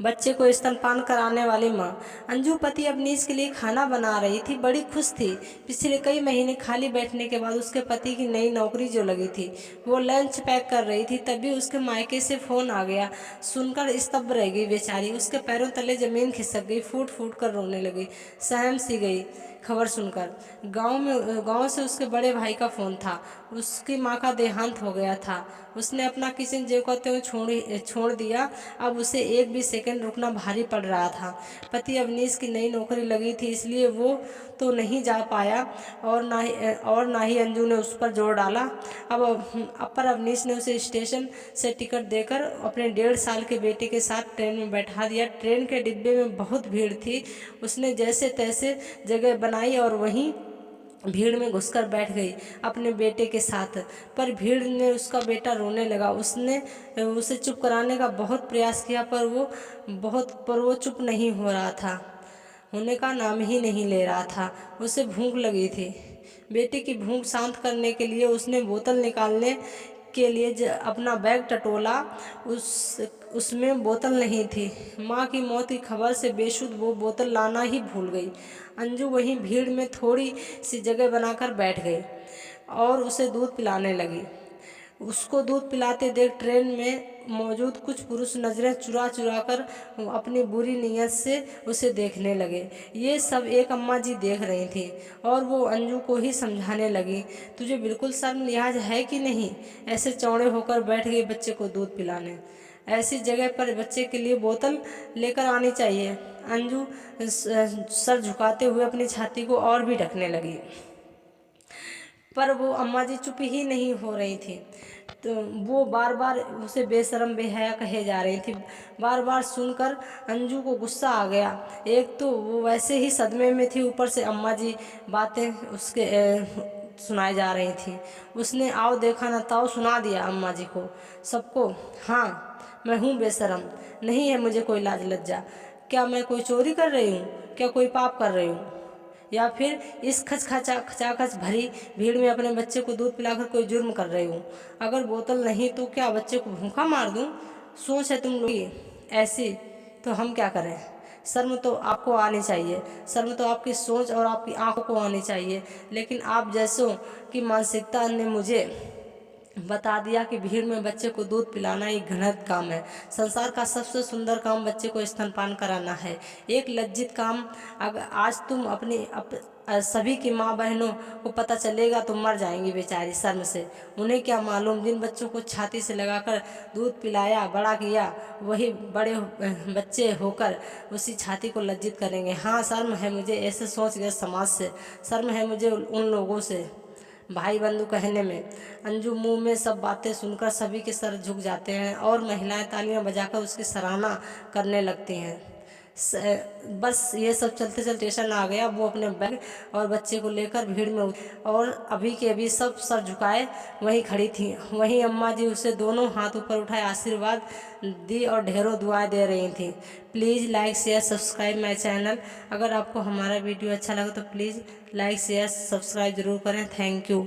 बच्चे को स्तनपान कराने वाली माँ। अंजू पति अवनीश के लिए खाना बना रही थी, बड़ी खुश थी। पिछले कई महीने खाली बैठने के बाद उसके पति की नई नौकरी जो लगी थी, वो लंच पैक कर रही थी, तभी उसके मायके से फ़ोन आ गया। सुनकर स्तब्ध रह गई बेचारी, उसके पैरों तले ज़मीन खिसक गई, फूट फूट कर रोने लगी, सहम सी गई खबर सुनकर। गांव से उसके बड़े भाई का फ़ोन था, उसकी माँ का देहांत हो गया था। उसने अपना किचन जो कहते हुए छोड़ दिया। अब उसे एक भी सेकंड रुकना भारी पड़ रहा था। पति अवनीश की नई नौकरी लगी थी, इसलिए वो तो नहीं जा पाया और ना ही अंजू ने उस पर जोर डाला। पर अवनीश ने उसे स्टेशन से टिकट देकर अपने 1.5 साल के बेटे के साथ ट्रेन में बैठा दिया। ट्रेन के डिब्बे में बहुत भीड़ थी। उसने जैसे तैसे जगह बनाई और वहीं भीड़ में घुसकर बैठ गई अपने बेटे के साथ। पर भीड़ में उसका बेटा रोने लगा। उसने उसे चुप कराने का बहुत प्रयास किया, पर वो चुप नहीं हो रहा था, होने का नाम ही नहीं ले रहा था। उसे भूख लगी थी। बेटे की भूख शांत करने के लिए उसने बोतल निकालने के लिए अपना बैग टटोला। उसमें बोतल नहीं थी। माँ की मौत की खबर से बेसुध वो बोतल लाना ही भूल गई। अंजू वहीं भीड़ में थोड़ी सी जगह बनाकर बैठ गई और उसे दूध पिलाने लगी। उसको दूध पिलाते देख ट्रेन में मौजूद कुछ पुरुष नज़रें चुरा चुरा कर अपनी बुरी नीयत से उसे देखने लगे। ये सब एक अम्मा जी देख रही थी और वो अंजू को ही समझाने लगी, तुझे बिल्कुल शर्म लिहाज है कि नहीं, ऐसे चौड़े होकर बैठ गई बच्चे को दूध पिलाने। ऐसी जगह पर बच्चे के लिए बोतल लेकर आनी चाहिए। अंजू सर झुकाते हुए अपनी छाती को और भी ढकने लगी, पर वो अम्मा जी चुप ही नहीं हो रही थी। तो वो बार बार उसे बेशरम बेहया कहे जा रही थी। बार बार सुनकर अंजू को गुस्सा आ गया। एक तो वो वैसे ही सदमे में थी, ऊपर से अम्मा जी बातें उसके सुनाई जा रही थी। उसने आओ देखा न ताओ सुना दिया अम्मा जी को, सबको। हाँ, मैं हूँ बेशरम, नहीं है मुझे कोई लाज लज्जा। क्या मैं कोई चोरी कर रही हूँ? क्या कोई पाप कर रही हूँ? या फिर इस खचाखच भरी भीड़ में अपने बच्चे को दूध पिलाकर कोई जुर्म कर रही हूँ? अगर बोतल नहीं तो क्या बच्चे को भूखा मार दूँ? सोच है तुम लोग की ऐसी, तो हम क्या करें? शर्म तो आपको आनी चाहिए, शर्म तो आपकी सोच और आपकी आंखों को आनी चाहिए। लेकिन आप जैसों की मानसिकता ने मुझे बता दिया कि भीड़ में बच्चे को दूध पिलाना एक घृणित काम है। संसार का सबसे सुंदर काम बच्चे को स्तनपान कराना है, एक लज्जित काम। अगर आज तुम सभी की माँ बहनों को पता चलेगा तो मर जाएंगी बेचारी शर्म से। उन्हें क्या मालूम, जिन बच्चों को छाती से लगाकर दूध पिलाया बड़ा किया, वही बड़े बच्चे होकर उसी छाती को लज्जित करेंगे। हाँ, शर्म है मुझे ऐसे सोच गए समाज से, शर्म है मुझे उन लोगों से भाई बंधु कहने में। अंजू मुंह में सब बातें सुनकर सभी के सर झुक जाते हैं और महिलाएं तालियां बजाकर उसकी सराहना करने लगती हैं। बस ये सब चलते चलते स्टेशन आ गया। वो अपने बैग और बच्चे को लेकर भीड़ में और अभी के अभी सब सर झुकाए वहीं खड़ी थी। वहीं अम्मा जी उसे दोनों हाथ ऊपर उठाए आशीर्वाद दी और ढेरों दुआएं दे रही थी। Please like share subscribe my channel. अगर आपको हमारा वीडियो अच्छा लगा तो प्लीज़ लाइक शेयर सब्सक्राइब ज़रूर करें। Thank you.